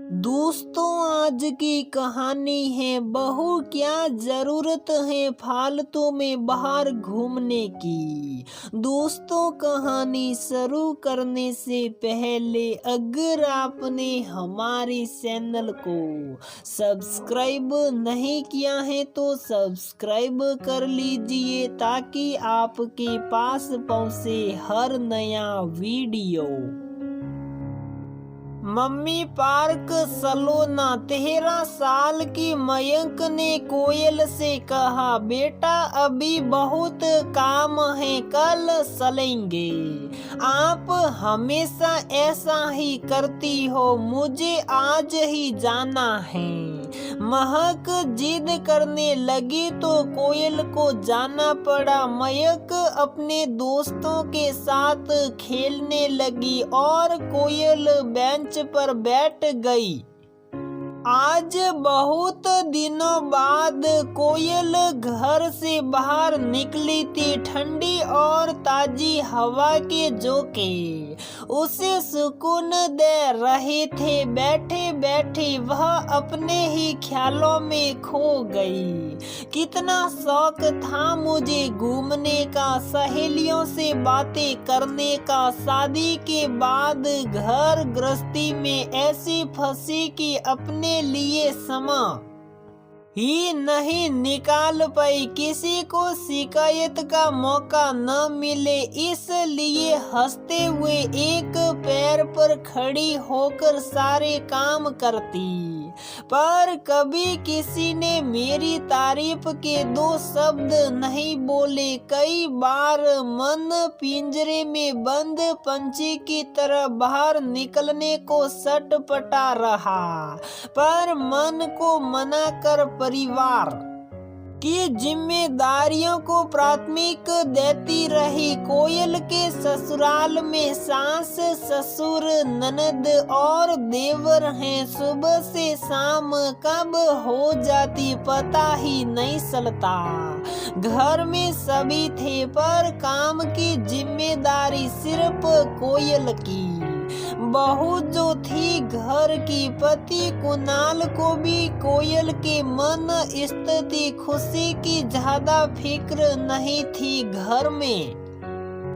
दोस्तों, आज की कहानी है बहू क्या जरूरत है फालतू में बाहर घूमने की। दोस्तों, कहानी शुरू करने से पहले अगर आपने हमारे चैनल को सब्सक्राइब नहीं किया है तो सब्सक्राइब कर लीजिए ताकि आपके पास पहुंचे हर नया वीडियो। मम्मी पार्क सलोना 13 साल की मयंक ने कोयल से कहा, बेटा अभी बहुत काम है, कल चलेंगे। आप हमेशा ऐसा ही करती हो, मुझे आज ही जाना है। महक जिद करने लगी तो कोयल को जाना पड़ा। मयंक अपने दोस्तों के साथ खेलने लगी और कोयल बेंच पर बैठ गई। आज बहुत दिनों बाद कोयल घर से बाहर निकली थी। ठंडी और ताजी हवा के झोंके उसे सुकून दे रहे थे। बैठे बैठे वह अपने ही ख्यालों में खो गई। कितना शौक था मुझे घूमने का, सहेलियों से बातें करने का। शादी के बाद घर गृहस्थी में ऐसी फंसी कि अपने लिए समय ही नहीं निकाल पाई। किसी को शिकायत का मौका न मिले इसलिए हंसते हुए एक पैर पर खड़ी होकर सारे काम करती। पर कभी किसी ने मेरी तारीफ के दो शब्द नहीं बोले। कई बार मन पिंजरे में बंद पंछी की तरह बाहर निकलने को सटपटा रहा, पर मन को मना कर परिवार की जिम्मेदारियों को प्राथमिक देती रही। कोयल के ससुराल में सास, ससुर, ननद और देवर हैं। सुबह से शाम कब हो जाती पता ही नहीं चलता। घर में सभी थे पर काम की जिम्मेदारी सिर्फ कोयल की। बहू जो थी घर की, पति कुणाल को भी कोयल के मन स्थिति खुशी की ज्यादा फिक्र नहीं थी। घर में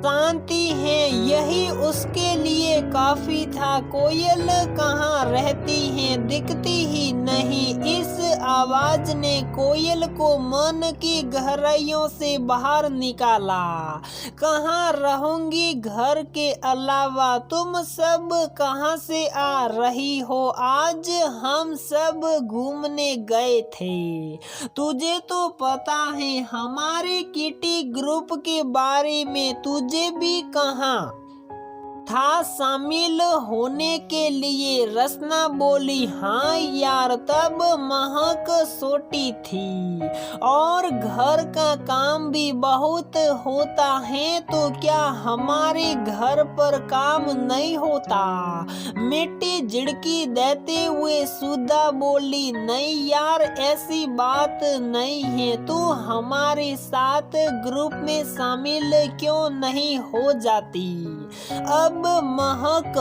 शांति है यही उसके लिए काफी था। कोयल कहाँ रहती है, दिखती ही नहीं। इस आवाज ने कोयल को मन की गहराइयों से बाहर निकाला। कहाँ रहूंगी घर के अलावा, तुम सब कहाँ से आ रही हो? आज हम सब घूमने गए थे, तुझे तो पता है हमारे किटी ग्रुप के बारे में। तुझे भी कहा था शामिल होने के लिए? रसना बोली, हाँ यार, तब महक छोटी थी और घर का काम भी बहुत होता है, तो क्या हमारे घर पर काम नहीं होता? मिट्टी झिड़की देते हुए सुधा बोली, नहीं यार, ऐसी बात नहीं है। तू हमारे साथ ग्रुप में शामिल क्यों नहीं हो जाती? अब महक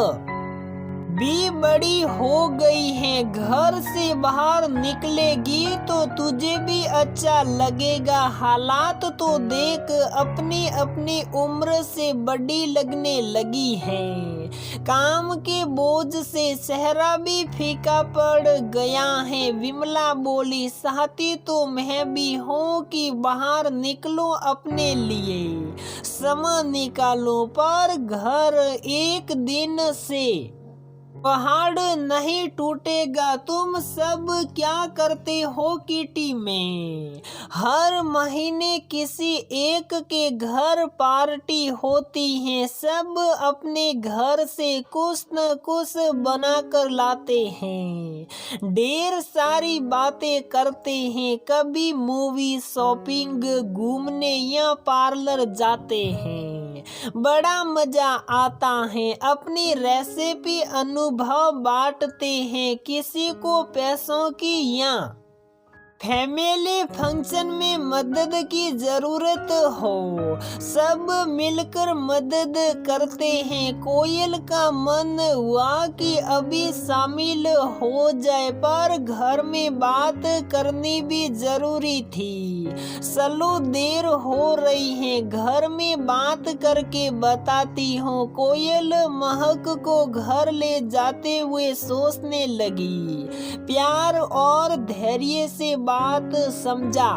भी बड़ी हो गई है, घर से बाहर निकलेगी तो तुझे भी अच्छा लगेगा। हालात तो देख, अपनी अपनी उम्र से बड़ी लगने लगी है। काम के बोझ से चेहरा भी फीका पड़ गया है। विमला बोली, चाहती तो मैं भी हूँ कि बाहर निकलूं, अपने लिए समय निकालूं, पर घर एक दिन से पहाड़ नहीं टूटेगा। तुम सब क्या करते हो किटी में? हर महीने किसी एक के घर पार्टी होती है। सब अपने घर से कुछ न कुछ बना कर लाते हैं, ढेर सारी बातें करते हैं। कभी मूवी, शॉपिंग, घूमने या पार्लर जाते हैं। बड़ा मजा आता है। अपनी रेसिपी अनुभव बांटते हैं, किसी को पैसों की या फैमिली फंक्शन में मदद की जरूरत हो, सब मिलकर मदद करते हैं। कोयल का मन हुआ कि अभी शामिल हो जाए, पर घर में बात करनी भी जरूरी थी। सलो देर हो रही है, घर में बात करके बताती हूँ। कोयल महक को घर ले जाते हुए सोचने लगी। प्यार और धैर्य से बात समझा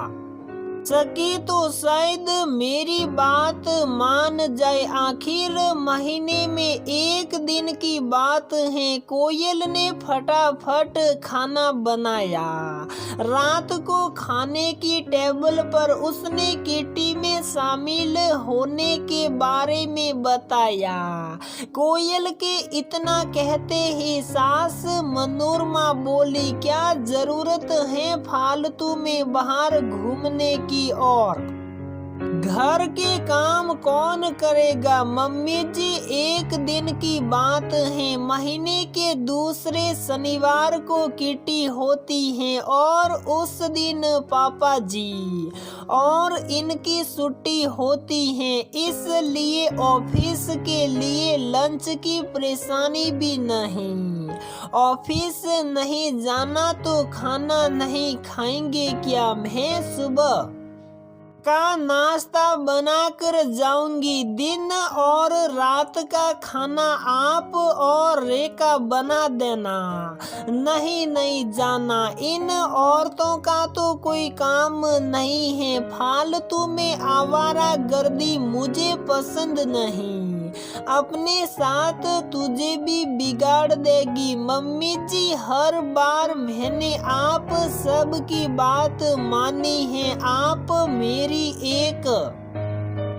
सकी तो शायद मेरी बात मान जाए। आखिर महीने में एक दिन की बात है। कोयल ने फटाफट खाना बनाया। रात को खाने की टेबल पर उसने किटी में शामिल होने के बारे में बताया। कोयल के इतना कहते ही सास मनोरमा बोली, क्या जरूरत है फालतू में बाहर घूमने की? और घर के काम कौन करेगा? मम्मी जी, एक दिन की बात है। महीने के दूसरे शनिवार को किटी होती है और उस दिन पापा जी और इनकी छुट्टी होती है, इसलिए ऑफिस के लिए लंच की परेशानी भी नहीं। ऑफिस नहीं जाना तो खाना नहीं खाएंगे क्या? मैं सुबह का नाश्ता बनाकर जाऊंगी। दिन और रात का खाना आप और रेखा बना देना। नहीं नहीं जाना, इन औरतों का तो कोई काम नहीं है। फालतू में आवारा गर्दी मुझे पसंद नहीं। अपने साथ तुझे भी बिगाड़ देगी। मम्मी जी, हर बार मैंने आप सब की बात मानी है। आप मेरी एक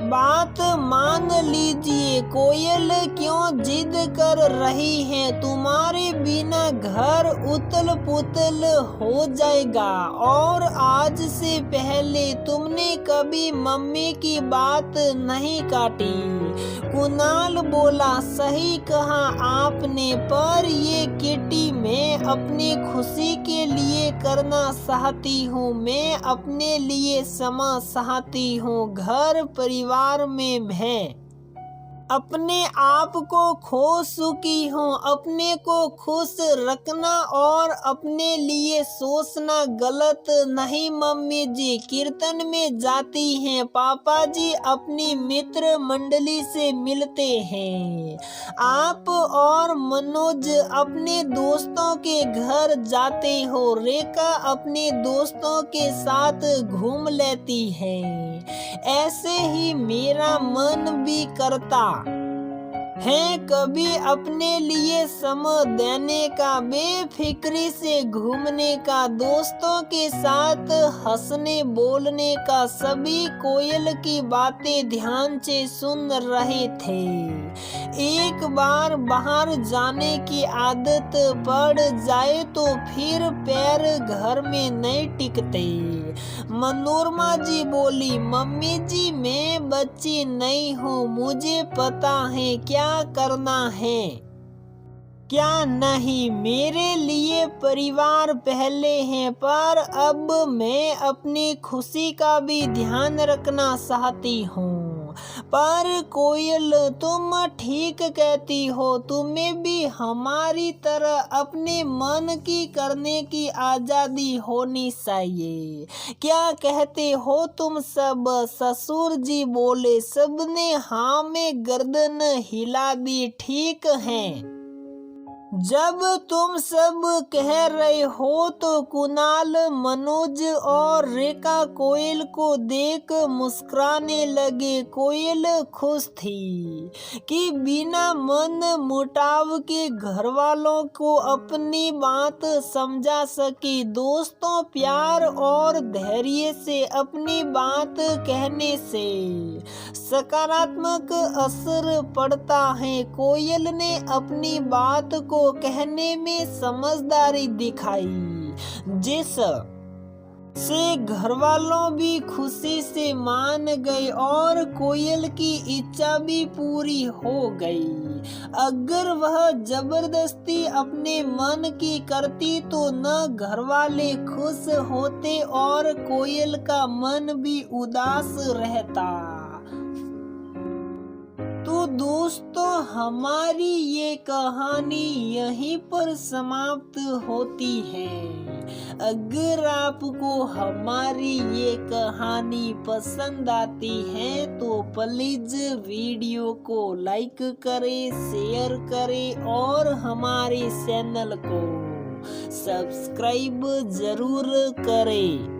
बात मान लीजिए। कोयल क्यों जिद कर रही है? तुम्हारे बिना घर उतल पुतल हो जाएगा। और आज से पहले तुमने कभी मम्मी की बात नहीं काटी। कुणाल बोला, सही कहा आपने, पर ये किटी मैं अपनी खुशी के लिए करना चाहती हूँ। मैं अपने लिए समय चाहती हूँ। घर परिवार में मैं अपने आप को खो चुकी हूँ। अपने को खुश रखना और अपने लिए सोचना गलत नहीं। मम्मी जी कीर्तन में जाती हैं, पापा जी अपनी मित्र मंडली से मिलते हैं। आप और मनोज अपने दोस्तों के घर जाते हो। रेखा अपने दोस्तों के साथ घूम लेती है। ऐसे ही मेरा मन भी करता है कभी अपने लिए समय देने का, बेफिक्री से घूमने का, दोस्तों के साथ हंसने बोलने का। सभी कोयल की बातें ध्यान से सुन रहे थे। एक बार बाहर जाने की आदत पड़ जाए तो फिर पैर घर में नहीं टिकते। मनोरमा जी बोली, मम्मी जी मैं बच्ची नहीं हूँ, मुझे पता है क्या करना है क्या नहीं। मेरे लिए परिवार पहले है, पर अब मैं अपनी खुशी का भी ध्यान रखना चाहती हूँ। पर कोयल तुम ठीक कहती हो, तुम्हें भी हमारी तरह अपने मन की करने की आजादी होनी चाहिए। क्या कहते हो तुम सब? ससुर जी बोले। सबने हाँ में गर्दन हिला दी। ठीक है, जब तुम सब कह रहे हो तो कुणाल, मनोज और रेखा कोयल को देख मुस्कुराने लगे। कोयल खुश थी कि बिना मन मुटाव के घर वालों को अपनी बात समझा सकी। दोस्तों प्यार और धैर्य से अपनी बात कहने से सकारात्मक असर पड़ता है। कोयल ने अपनी बात को कहने में समझदारी दिखाई, जिस से घर वालों भी खुशी से मान गए और कोयल की इच्छा भी पूरी हो गई। अगर वह जबरदस्ती अपने मन की करती तो न घर वाले खुश होते और कोयल का मन भी उदास रहता। तो दोस्तों, हमारी ये कहानी यहीं पर समाप्त होती है। अगर आपको हमारी ये कहानी पसंद आती है तो प्लीज वीडियो को लाइक करें, शेयर करें और हमारे चैनल को सब्सक्राइब जरूर करें।